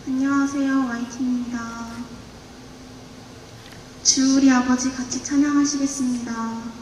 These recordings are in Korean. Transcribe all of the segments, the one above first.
안녕하세요, YT입니다. 주 우리 아버지 같이 찬양하시겠습니다.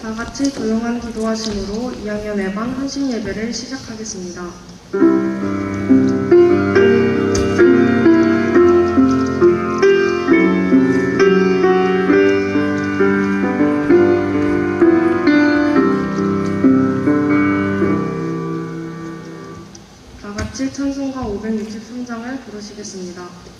다 같이 조용한 기도하심으로 2학년 A반 헌신 예배를 시작하겠습니다. 다 같이 찬송가 563장을 부르시겠습니다.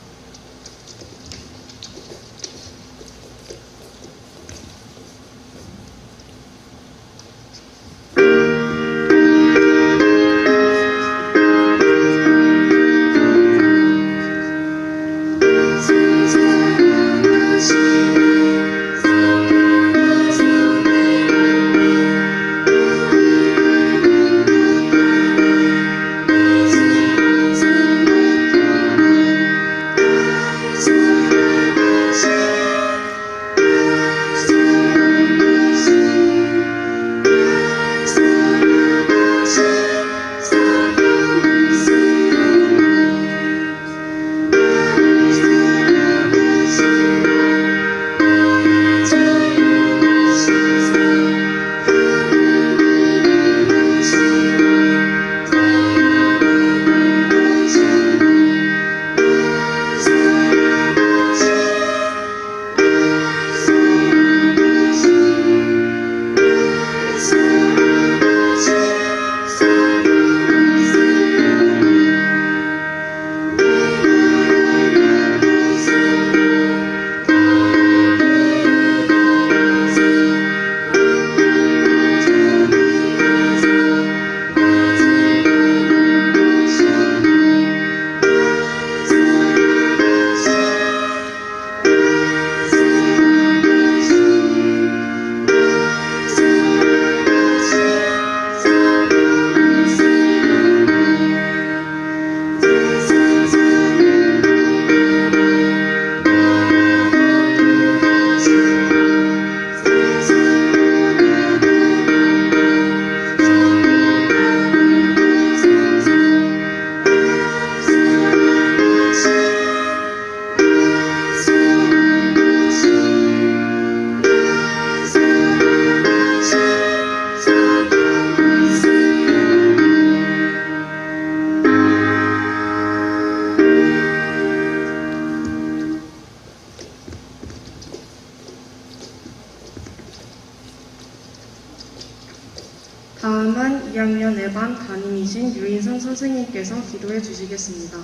다음은 2학년 A반 담임이신 유인선 선생님께서 기도해 주시겠습니다.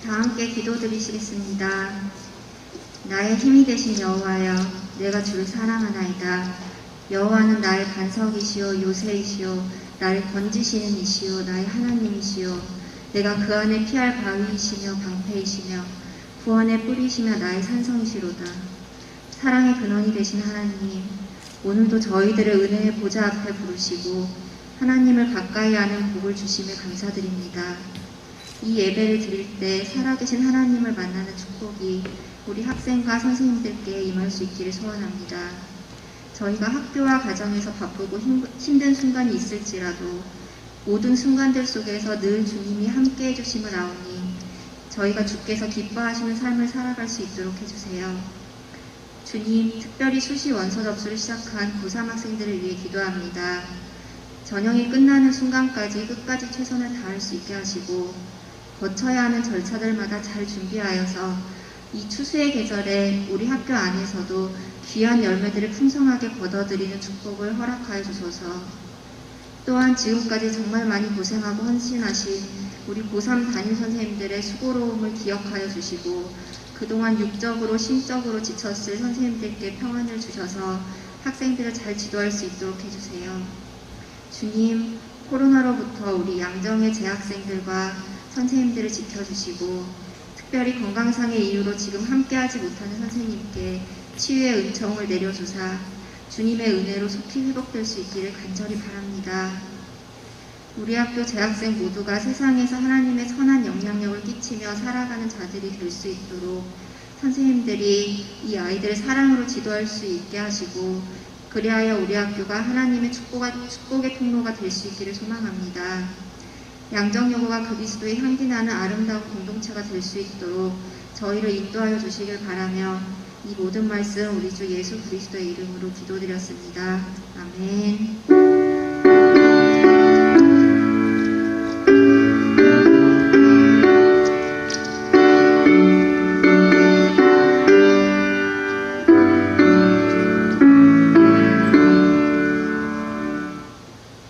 다 함께 기도드리시겠습니다. 나의 힘이 되신 여호와여, 내가 주를 사랑하나이다. 여호와는 나의 반석이시오 요새이시오, 나를 건지시는 이시오, 나의 하나님이시오. 내가 그 안에 피할 바위이시며 방패이시며 구원의 뿌리시며 나의 산성이시로다. 사랑의 근원이 되신 하나님, 오늘도 저희들을 은혜의 보좌 앞에 부르시고 하나님을 가까이 하는 복을 주심을 감사드립니다. 이 예배를 드릴 때 살아계신 하나님을 만나는 축복이 우리 학생과 선생님들께 임할 수 있기를 소원합니다. 저희가 학교와 가정에서 바쁘고 힘든 순간이 있을지라도 모든 순간들 속에서 늘 주님이 함께 해주심을 아오니 저희가 주께서 기뻐하시는 삶을 살아갈 수 있도록 해주세요. 주님, 특별히 수시 원서 접수를 시작한 고3 학생들을 위해 기도합니다. 전형이 끝나는 순간까지 끝까지 최선을 다할 수 있게 하시고 거쳐야 하는 절차들마다 잘 준비하여서 이 추수의 계절에 우리 학교 안에서도 귀한 열매들을 풍성하게 거둬들이는 축복을 허락하여 주소서. 또한 지금까지 정말 많이 고생하고 헌신하신 우리 고3 담임선생님들의 수고로움을 기억하여 주시고 그동안 육적으로 심적으로 지쳤을 선생님들께 평안을 주셔서 학생들을 잘 지도할 수 있도록 해주세요. 주님, 코로나로부터 우리 양정의 재학생들과 선생님들을 지켜주시고 특별히 건강상의 이유로 지금 함께하지 못하는 선생님께 치유의 은총을 내려주사 주님의 은혜로 속히 회복될 수 있기를 간절히 바랍니다. 우리 학교 재학생 모두가 세상에서 하나님의 선한 영향력을 끼치며 살아가는 자들이 될 수 있도록 선생님들이 이 아이들을 사랑으로 지도할 수 있게 하시고 그리하여 우리 학교가 하나님의 축복의 통로가 될 수 있기를 소망합니다. 양정여고가 그리스도의 향기나는 아름다운 공동체가 될 수 있도록 저희를 인도하여 주시길 바라며 이 모든 말씀 우리 주 예수 그리스도의 이름으로 기도드렸습니다. 아멘.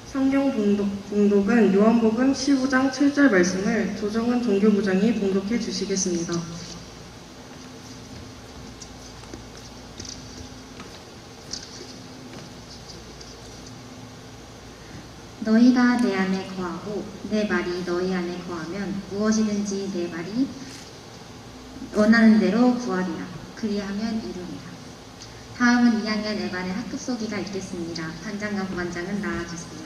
성경 봉독은 요한복음 15장 7절 말씀을 조정은 종교부장이 봉독해 주시겠습니다. 너희가 내 안에 거하고 내 말이 너희 안에 거하면 무엇이든지 내 말이 원하는 대로 구하리라. 그리하면 이루리라. 다음은 2학년 에반의 학급 소개가 있겠습니다. 반장과 부반장은 나와주세요.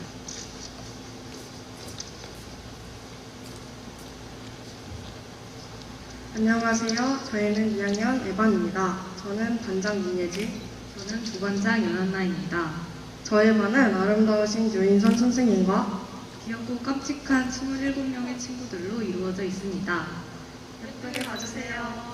안녕하세요. 저희는 2학년 에반입니다. 저는 반장 민예지. 저는 부반장 연한나입니다. 저희 반은 아름다우신 유인선 선생님과 귀엽고 깜찍한 27명의 친구들로 이루어져 있습니다. 예쁘게 봐주세요.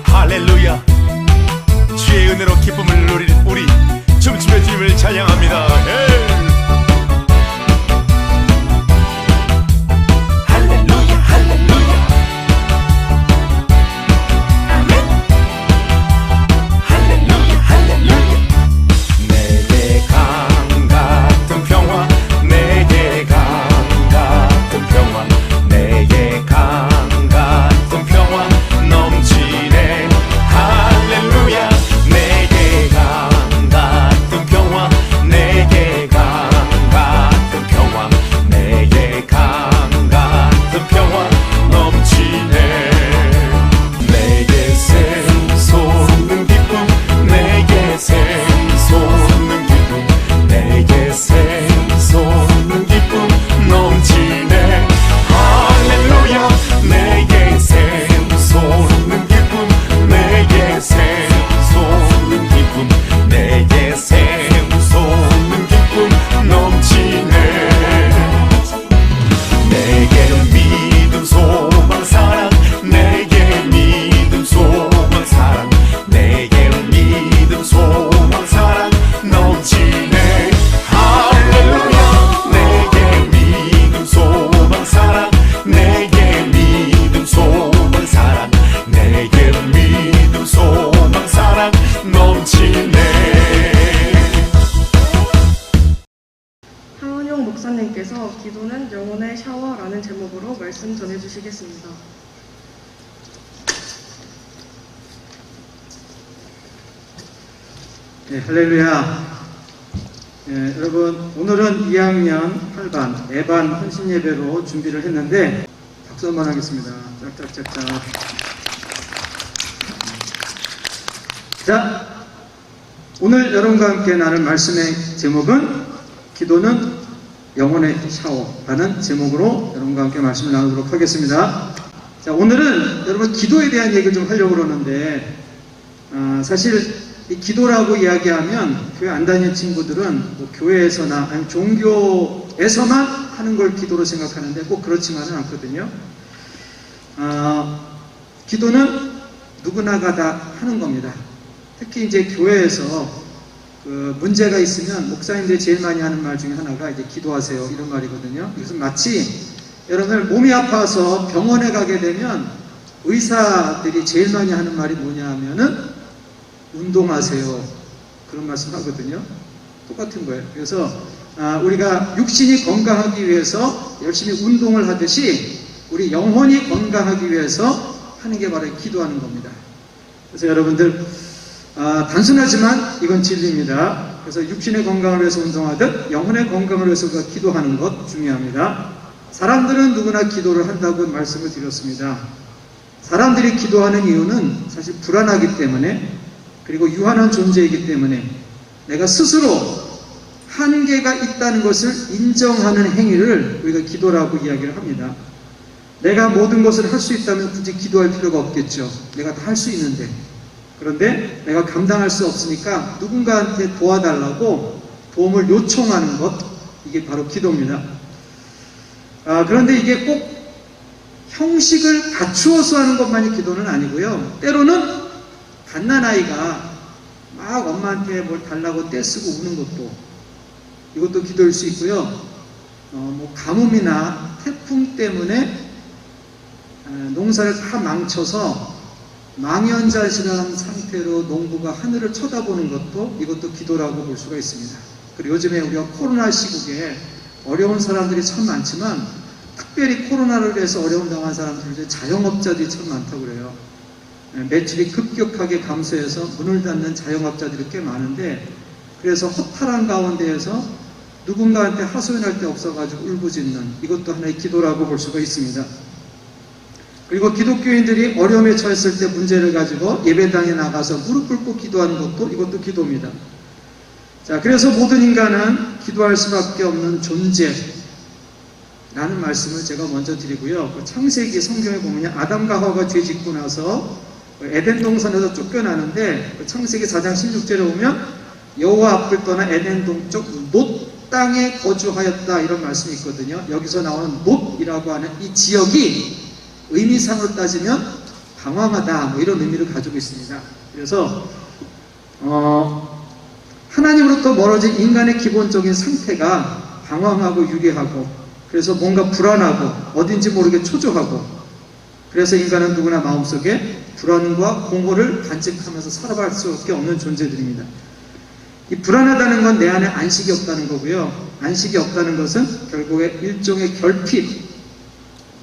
할렐루야. 주의 은혜로 기쁨을 누리는 우리 춤추며 주님을 찬양합니다. 헤이. 할렐루야 할렐루야 아멘. 할렐루야 할렐루야. 내게 강 같은 평화, 내게 강 같은 평화, 내게 강 같은 평화 넘치네. 할렐루야. 내게 강 같은 평화, 내게 강 같은 평화, 내게 강 같은 평화 넘치네. 내게 샘솟는 기쁨, 내게 샘솟는 기쁨, 내게 샘솟는 기쁨 넘치네. 할렐루야. 내게 샘솟는 기쁨, 내게 샘솟는 기쁨, 내게 샘솟는 기쁨 넘치네. 내게 믿음 소망 사랑, 내게 믿음 소망 사랑, 내게 믿음 소망 사랑 넘치네. 할렐루야. 내게 믿음 소망 사랑, 내게 믿음 소망 사랑, 내게 믿음 소망 사랑 넘치네. 하은용 목사님께서 기도는 영혼의 샤워라는 제목으로 말씀 전해주시겠습니다. 네, 할렐루야. 네, 여러분, 오늘은 2학년 8반 에반 헌신 예배로 준비를 했는데 박수 한번 하겠습니다. 짝짝짝짝. 자, 오늘 여러분과 함께 나눌 말씀의 제목은 기도는 영혼의 샤워라는 제목으로 여러분과 함께 말씀을 나누도록 하겠습니다. 자, 오늘은 여러분 기도에 대한 얘기를 좀 하려고 그러는데 사실 이 기도라고 이야기하면 교회 안 다니는 친구들은 뭐 교회에서나 아니면 종교에서만 하는 걸 기도로 생각하는데 꼭 그렇지만은 않거든요. 기도는 누구나가 다 하는 겁니다. 특히 이제 교회에서 그 문제가 있으면 목사님들이 제일 많이 하는 말 중에 하나가 이제 기도하세요 이런 말이거든요. 그래서 마치 여러분 몸이 아파서 병원에 가게 되면 의사들이 제일 많이 하는 말이 뭐냐 하면은 운동하세요 그런 말씀 하거든요. 똑같은 거예요. 그래서 우리가 육신이 건강하기 위해서 열심히 운동을 하듯이 우리 영혼이 건강하기 위해서 하는 게 바로 기도하는 겁니다. 그래서 여러분들 단순하지만 이건 진리입니다. 그래서 육신의 건강을 위해서 운동하듯 영혼의 건강을 위해서 우리가 기도하는 것 중요합니다. 사람들은 누구나 기도를 한다고 말씀을 드렸습니다. 사람들이 기도하는 이유는 사실 불안하기 때문에 그리고 유한한 존재이기 때문에 내가 스스로 한계가 있다는 것을 인정하는 행위를 우리가 기도라고 이야기를 합니다. 내가 모든 것을 할 수 있다면 굳이 기도할 필요가 없겠죠. 내가 다 할 수 있는데. 그런데 내가 감당할 수 없으니까 누군가한테 도와달라고 도움을 요청하는 것, 이게 바로 기도입니다. 그런데 이게 꼭 형식을 갖추어서 하는 것만이 기도는 아니고요. 때로는 갓난아이가 막 엄마한테 뭘 달라고 떼쓰고 우는 것도 이것도 기도일 수 있고요. 뭐 가뭄이나 태풍 때문에 농사를 다 망쳐서 망연자실한 상태로 농부가 하늘을 쳐다보는 것도 이것도 기도라고 볼 수가 있습니다. 그리고 요즘에 우리가 코로나 시국에 어려운 사람들이 참 많지만 특별히 코로나를 위해서 어려움 당한 사람들, 자영업자들이 참 많다고 그래요. 매출이 급격하게 감소해서 문을 닫는 자영업자들이 꽤 많은데 그래서 허탈한 가운데에서 누군가한테 하소연할 데 없어가지고 울부짖는 이것도 하나의 기도라고 볼 수가 있습니다. 그리고 기독교인들이 어려움에 처했을 때 문제를 가지고 예배당에 나가서 무릎 꿇고 기도하는 것도 이것도 기도입니다. 자, 그래서 모든 인간은 기도할 수밖에 없는 존재라는 말씀을 제가 먼저 드리고요. 창세기 성경에 보면 아담과 하와가 죄 짓고 나서 에덴 동산에서 쫓겨나는데 창세기 4장 16절에 보면 여호와 앞을 떠나 에덴 동쪽 놋 땅에 거주하였다 이런 말씀이 있거든요. 여기서 나오는 놋이라고 하는 이 지역이 의미상으로 따지면 방황하다 뭐 이런 의미를 가지고 있습니다. 그래서 하나님으로부터 멀어진 인간의 기본적인 상태가 방황하고 유리하고 그래서 뭔가 불안하고 어딘지 모르게 초조하고 그래서 인간은 누구나 마음속에 불안과 공허를 간직하면서 살아갈 수밖에 없는 존재들입니다. 이 불안하다는 건 내 안에 안식이 없다는 거고요. 안식이 없다는 것은 결국에 일종의 결핍,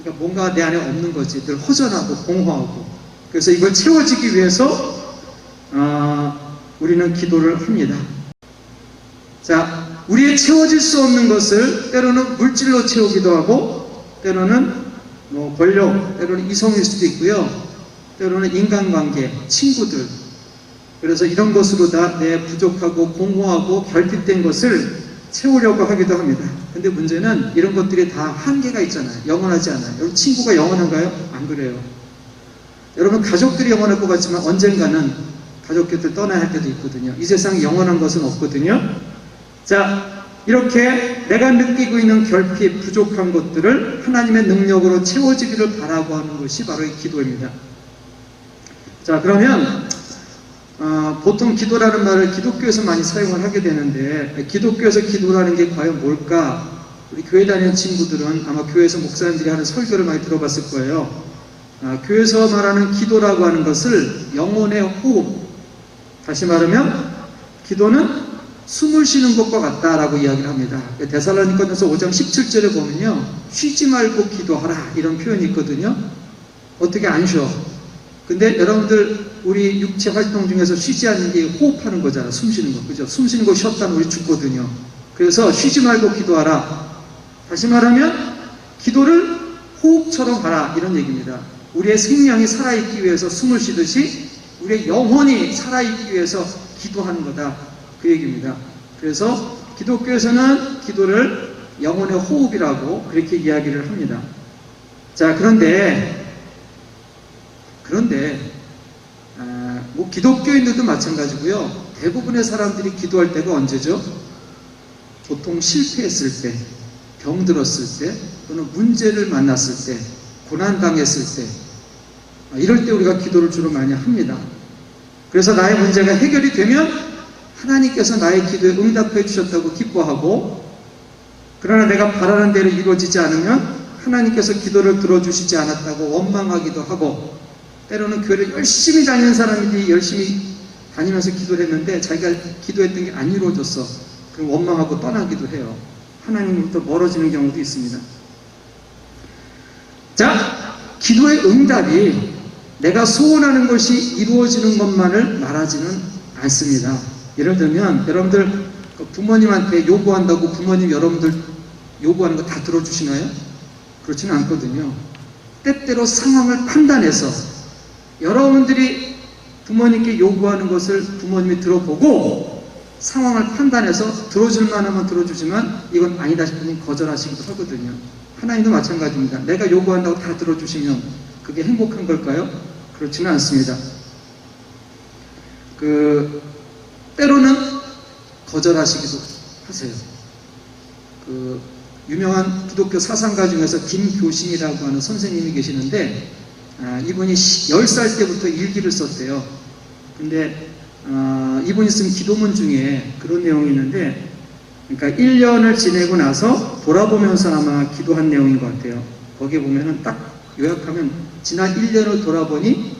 그러니까 뭔가 내 안에 없는 거지. 늘 허전하고 공허하고. 그래서 이걸 채워지기 위해서 우리는 기도를 합니다. 자, 우리의 채워질 수 없는 것을 때로는 물질로 채우기도 하고 때로는 뭐 권력, 때로는 이성일 수도 있고요. 때로는 인간관계, 친구들. 그래서 이런 것으로 다 내 부족하고 공허하고 결핍된 것을 채우려고 하기도 합니다. 근데 문제는 이런 것들이 다 한계가 있잖아요. 영원하지 않아요. 여러분 친구가 영원한가요? 안 그래요. 여러분 가족들이 영원할 것 같지만 언젠가는 가족들 떠나야 할 때도 있거든요. 이 세상에 영원한 것은 없거든요. 자, 이렇게 내가 느끼고 있는 결핍, 부족한 것들을 하나님의 능력으로 채워지기를 바라고 하는 것이 바로 이 기도입니다. 자, 그러면 보통 기도라는 말을 기독교에서 많이 사용을 하게 되는데 기독교에서 기도라는 게 과연 뭘까? 우리 교회 다니는 친구들은 아마 교회에서 목사님들이 하는 설교를 많이 들어봤을 거예요. 교회에서 말하는 기도라고 하는 것을 영혼의 호흡, 다시 말하면 기도는 숨을 쉬는 것과 같다라고 이야기를 합니다. 데살로니가전서 5장 17절에 보면요, 쉬지 말고 기도하라 이런 표현이 있거든요. 어떻게 안 쉬어? 근데 여러분들 우리 육체 활동 중에서 쉬지 않는 게 호흡하는 거잖아. 숨 쉬는 거, 그죠? 숨 쉬는 거 쉬었다면 우리 죽거든요. 그래서 쉬지 말고 기도하라. 다시 말하면 기도를 호흡처럼 하라 이런 얘기입니다. 우리의 생명이 살아있기 위해서 숨을 쉬듯이 우리의 영혼이 살아있기 위해서 기도하는 거다. 그 얘기입니다. 그래서 기독교에서는 기도를 영혼의 호흡이라고 그렇게 이야기를 합니다. 자, 그런데 뭐 기독교인들도 마찬가지고요. 대부분의 사람들이 기도할 때가 언제죠? 보통 실패했을 때, 병들었을 때, 또는 문제를 만났을 때, 고난당했을 때, 이럴 때 우리가 기도를 주로 많이 합니다. 그래서 나의 문제가 해결이 되면 하나님께서 나의 기도에 응답해 주셨다고 기뻐하고, 그러나 내가 바라는 대로 이루어지지 않으면 하나님께서 기도를 들어주시지 않았다고 원망하기도 하고, 때로는 교회를 열심히 다니는 사람들이 열심히 다니면서 기도를 했는데 자기가 기도했던 게 안 이루어졌어. 그럼 원망하고 떠나기도 해요. 하나님으로부터 멀어지는 경우도 있습니다. 자, 기도의 응답이 내가 소원하는 것이 이루어지는 것만을 말하지는 않습니다. 예를 들면 여러분들 부모님한테 요구한다고 부모님 여러분들 요구하는 거 다 들어주시나요? 그렇지는 않거든요. 때때로 상황을 판단해서 여러분들이 부모님께 요구하는 것을 부모님이 들어보고 상황을 판단해서 들어줄 만하면 들어주지만 이건 아니다 싶으면 거절하시기도 하거든요. 하나님도 마찬가지입니다. 내가 요구한다고 다 들어주시면 그게 행복한 걸까요? 그렇지는 않습니다. 때로는 거절하시기도 하세요. 유명한 기독교 사상가 중에서 김교신이라고 하는 선생님이 계시는데 이분이 10살 때부터 일기를 썼대요. 근데 이분이 쓴 기도문 중에 그런 내용이 있는데, 그러니까 1년을 지내고 나서 돌아보면서 아마 기도한 내용인 것 같아요. 거기에 보면은 딱 요약하면 지난 1년을 돌아보니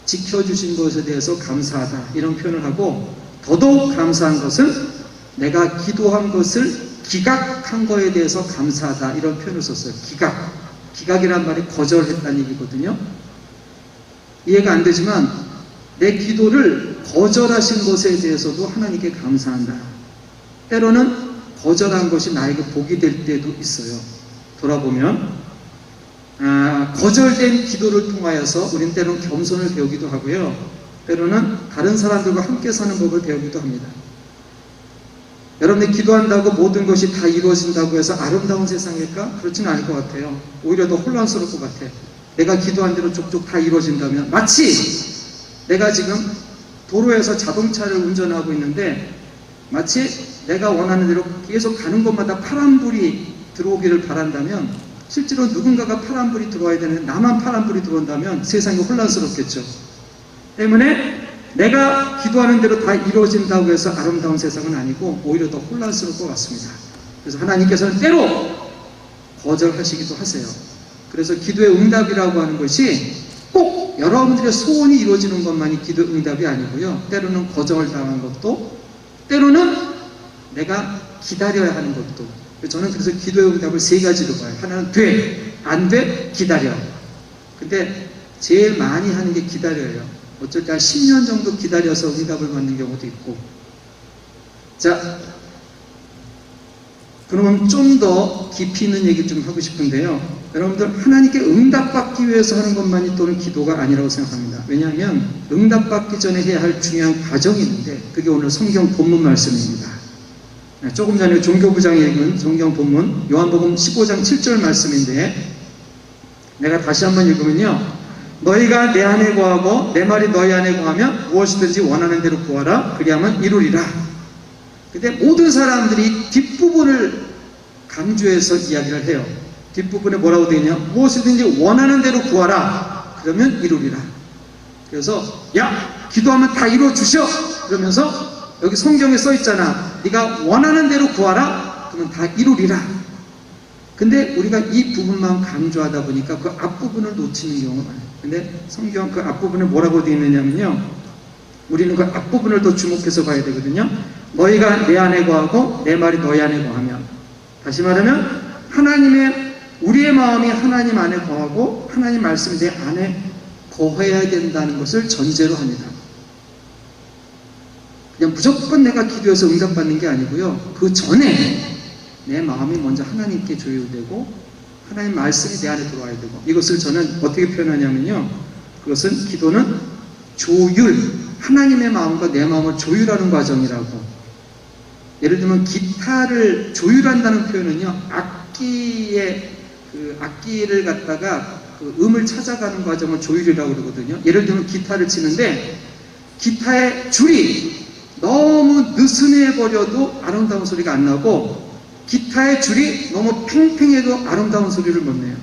지켜주신 것에 대해서 감사하다 이런 표현을 하고, 더더욱 감사한 것은 내가 기도한 것을 기각한 거에 대해서 감사하다 이런 표현을 썼어요. 기각이란 말이 거절했다는 얘기거든요. 이해가 안 되지만 내 기도를 거절하신 것에 대해서도 하나님께 감사한다. 때로는 거절한 것이 나에게 복이 될 때도 있어요. 돌아보면 거절된 기도를 통하여서 우린 때로는 겸손을 배우기도 하고요. 때로는 다른 사람들과 함께 사는 법을 배우기도 합니다. 여러분이 기도한다고 모든 것이 다 이루어진다고 해서 아름다운 세상일까? 그렇지는 않을 것 같아요. 오히려 더 혼란스러울 것 같아. 내가 기도한 대로 족족 다 이루어진다면 마치 내가 지금 도로에서 자동차를 운전하고 있는데 마치 내가 원하는 대로 계속 가는 곳마다 파란불이 들어오기를 바란다면 실제로 누군가가 파란불이 들어와야 되는데 나만 파란불이 들어온다면 세상이 혼란스럽겠죠. 때문에 내가 기도하는 대로 다 이루어진다고 해서 아름다운 세상은 아니고 오히려 더 혼란스러울 것 같습니다. 그래서 하나님께서는 때로 거절하시기도 하세요. 그래서 기도의 응답이라고 하는 것이 꼭 여러분들의 소원이 이루어지는 것만이 기도 응답이 아니고요. 때로는 거절당한 것도, 때로는 내가 기다려야 하는 것도. 저는 그래서 기도의 응답을 세 가지로 봐요. 하나는 돼, 안 돼, 기다려. 근데 제일 많이 하는 게 기다려요. 어쩔 때 한 10년 정도 기다려서 응답을 받는 경우도 있고. 자, 그러면 좀 더 깊이 있는 얘기 좀 하고 싶은데요. 여러분들 하나님께 응답받기 위해서 하는 것만이 또는 기도가 아니라고 생각합니다. 왜냐하면 응답받기 전에 해야 할 중요한 과정이 있는데 그게 오늘 성경 본문 말씀입니다. 조금 전에 종교부장이 읽은 성경 본문 요한복음 15장 7절 말씀인데 내가 다시 한번 읽으면요. 너희가 내 안에 거하고 내 말이 너희 안에 거하면 무엇이든지 원하는 대로 구하라. 그리하면 이루리라. 근데 모든 사람들이 뒷부분을 강조해서 이야기를 해요. 뒷부분에 뭐라고 되어 있냐? 무엇이든지 원하는 대로 구하라. 그러면 이루리라. 그래서 야, 기도하면 다 이루어 주셔. 그러면서 여기 성경에 써 있잖아. 네가 원하는 대로 구하라. 그러면 다 이루리라. 근데 우리가 이 부분만 강조하다 보니까 그 앞부분을 놓치는 경우가 많아요. 근데 성경 그 앞부분에 뭐라고 되어 있느냐면요. 우리는 그 앞부분을 더 주목해서 봐야 되거든요. 너희가 내 안에 거하고 내 말이 너희 안에 거하면, 다시 말하면 우리의 마음이 하나님 안에 거하고 하나님 말씀이 내 안에 거해야 된다는 것을 전제로 합니다. 그냥 무조건 내가 기도해서 응답받는 게 아니고요. 그 전에 내 마음이 먼저 하나님께 조율되고 하나님 말씀이 내 안에 들어와야 되고, 이것을 저는 어떻게 표현하냐면요. 그것은 기도는 조율 하나님의 마음과 내 마음을 조율하는 과정이라고. 예를 들면 기타를 조율한다는 표현은요, 악기를 갖다가 그 음을 찾아가는 과정을 조율이라고 그러거든요. 예를 들면 기타를 치는데 기타의 줄이 너무 느슨해 버려도 아름다운 소리가 안 나고, 기타의 줄이 너무 팽팽해도 아름다운 소리를 못 내요.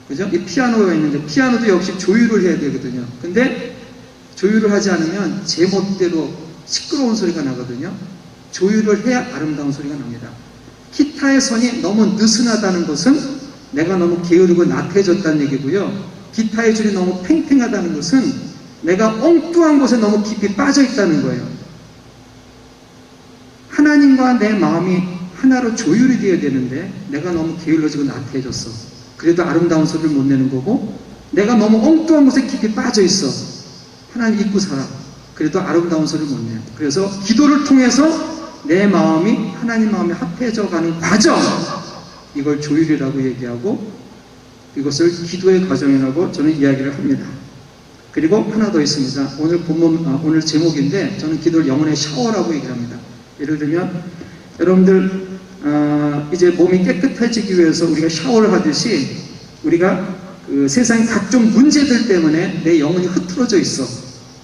그죠? 이 피아노가 있는데 피아노도 역시 조율을 해야 되거든요. 근데 조율을 하지 않으면 제멋대로 시끄러운 소리가 나거든요. 조율을 해야 아름다운 소리가 납니다. 기타의 선이 너무 느슨하다는 것은 내가 너무 게으르고 나태해졌다는 얘기고요. 기타의 줄이 너무 팽팽하다는 것은 내가 엉뚱한 곳에 너무 깊이 빠져 있다는 거예요. 하나님과 내 마음이 하나로 조율이 되어야 되는데 내가 너무 게을러지고 나태해졌어. 그래도 아름다운 소리를 못 내는 거고, 내가 너무 엉뚱한 곳에 깊이 빠져 있어. 하나님 잊고 살아. 그래도 아름다운 소리를 못 내요. 그래서 기도를 통해서 내 마음이 하나님 마음에 합해져 가는 과정, 이걸 조율이라고 얘기하고 이것을 기도의 과정이라고 저는 이야기를 합니다. 그리고 하나 더 있습니다. 오늘 제목인데 저는 기도를 영혼의 샤워라고 얘기를 합니다. 예를 들면 여러분들 이제 몸이 깨끗해지기 위해서 우리가 샤워를 하듯이 우리가 그 세상의 각종 문제들 때문에 내 영혼이 흐트러져 있어.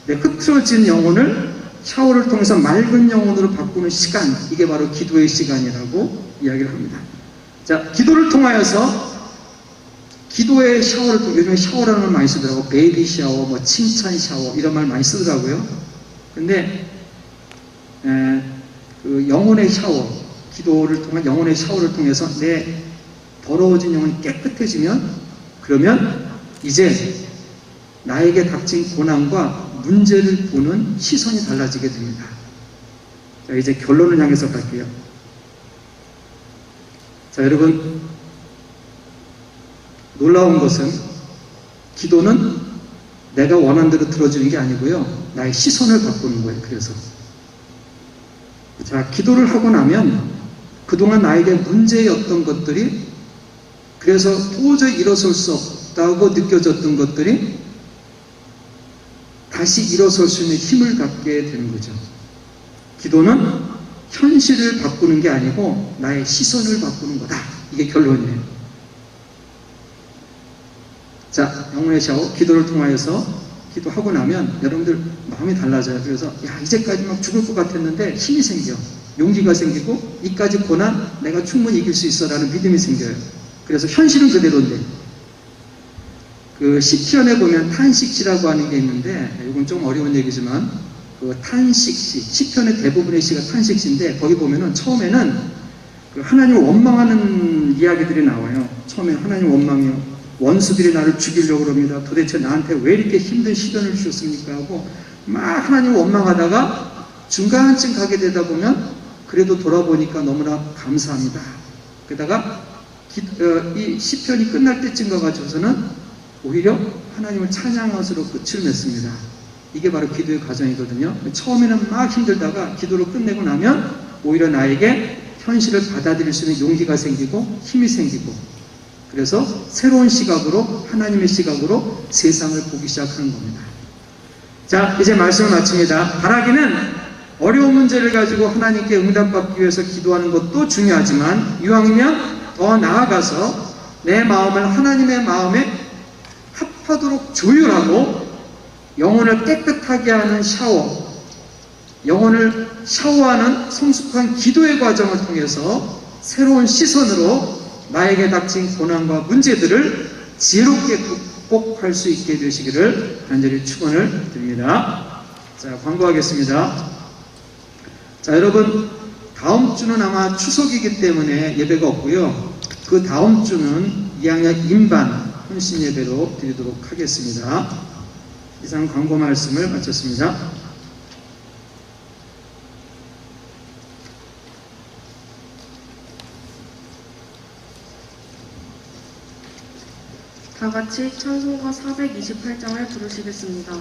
내 흐트러진 영혼을 샤워를 통해서 맑은 영혼으로 바꾸는 시간, 이게 바로 기도의 시간이라고 이야기를 합니다. 자, 기도를 통하여서 기도의 샤워를 통해, 요즘에 샤워라는 말 많이 쓰더라고요. 베이비 샤워, 뭐 칭찬 샤워 이런 말 많이 쓰더라고요. 근데 그 영혼의 샤워, 기도를 통한 영혼의 샤워를 통해서 내 더러워진 영혼이 깨끗해지면, 그러면 이제 나에게 닥친 고난과 문제를 보는 시선이 달라지게 됩니다. 자, 이제 결론을 향해서 갈게요. 자, 여러분, 놀라운 것은 기도는 내가 원하는 대로 들어주는 게 아니고요, 나의 시선을 바꾸는 거예요. 그래서 자, 기도를 하고 나면 그동안 나에게 문제였던 것들이, 그래서 도저히 일어설 수 없다고 느껴졌던 것들이 다시 일어설 수 있는 힘을 갖게 되는 거죠. 기도는 현실을 바꾸는 게 아니고 나의 시선을 바꾸는 거다. 이게 결론이에요. 자, 영혼의 샤워, 기도를 통하여서 기도하고 나면 여러분들 마음이 달라져요. 그래서 야, 이제까지 막 죽을 것 같았는데 힘이 생겨. 용기가 생기고, 이까지 고난 내가 충분히 이길 수 있어 라는 믿음이 생겨요. 그래서 현실은 그대로인데, 그 시편에 보면 탄식시라고 하는 게 있는데, 이건 좀 어려운 얘기지만 그 탄식시, 시편의 대부분의 시가 탄식시인데, 거기 보면은 처음에는 그 하나님을 원망하는 이야기들이 나와요. 처음에 하나님 원망이요. 원수들이 나를 죽이려고 합니다. 도대체 나한테 왜 이렇게 힘든 시련을 주셨습니까? 하고 막 하나님을 원망하다가 중간쯤 가게 되다 보면 그래도 돌아보니까 너무나 감사합니다. 게다가 이 시편이 끝날 때쯤 가가지고서는 오히려 하나님을 찬양한 것으로 끝을 맺습니다. 이게 바로 기도의 과정이거든요. 처음에는 막 힘들다가 기도를 끝내고 나면 오히려 나에게 현실을 받아들일 수 있는 용기가 생기고 힘이 생기고, 그래서 새로운 시각으로, 하나님의 시각으로 세상을 보기 시작하는 겁니다. 자, 이제 말씀을 마칩니다. 바라기는 어려운 문제를 가지고 하나님께 응답받기 위해서 기도하는 것도 중요하지만, 이왕이면 더 나아가서 내 마음을 하나님의 마음에 합하도록 조율하고 영혼을 깨끗하게 하는 샤워, 영혼을 샤워하는 성숙한 기도의 과정을 통해서 새로운 시선으로 나에게 닥친 고난과 문제들을 지혜롭게 극복할 수 있게 되시기를 간절히 축원을 드립니다. 자, 광고하겠습니다. 자, 여러분, 다음 주는 아마 추석이기 때문에 예배가 없고요. 그 다음 주는 2학년 인반 혼신 예배로 드리도록 하겠습니다. 이상 광고 말씀을 마쳤습니다. 다 같이 찬송가 428장을 부르시겠습니다.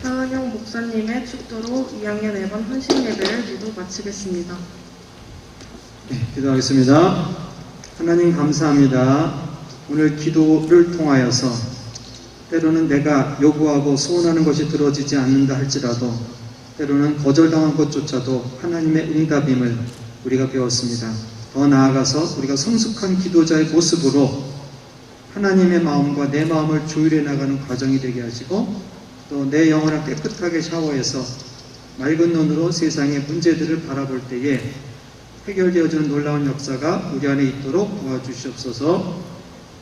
차은영 목사님의 축도로 2학년 1반 헌신 예배를 모두 마치겠습니다. 네, 기도하겠습니다. 하나님 감사합니다. 오늘 기도를 통하여서 때로는 내가 요구하고 소원하는 것이 들어지지 않는다 할지라도 때로는 거절당한 것조차도 하나님의 응답임을 우리가 배웠습니다. 더 나아가서 우리가 성숙한 기도자의 모습으로 하나님의 마음과 내 마음을 조율해 나가는 과정이 되게 하시고 또 내 영혼을 깨끗하게 샤워해서 맑은 눈으로 세상의 문제들을 바라볼 때에 해결되어지는 놀라운 역사가 우리 안에 있도록 도와주시옵소서.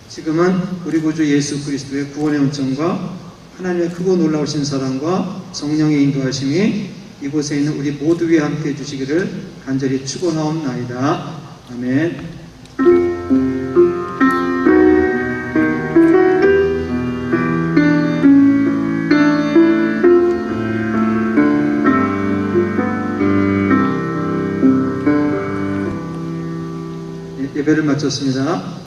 지금은 우리 구주 예수 그리스도의 구원의 온전과 하나님의 크고 놀라우신 사랑과 성령의 인도하심이 이곳에 있는 우리 모두 위에 함께 해주시기를 간절히 축원하옵나이다. 아멘. 예배를 마쳤습니다.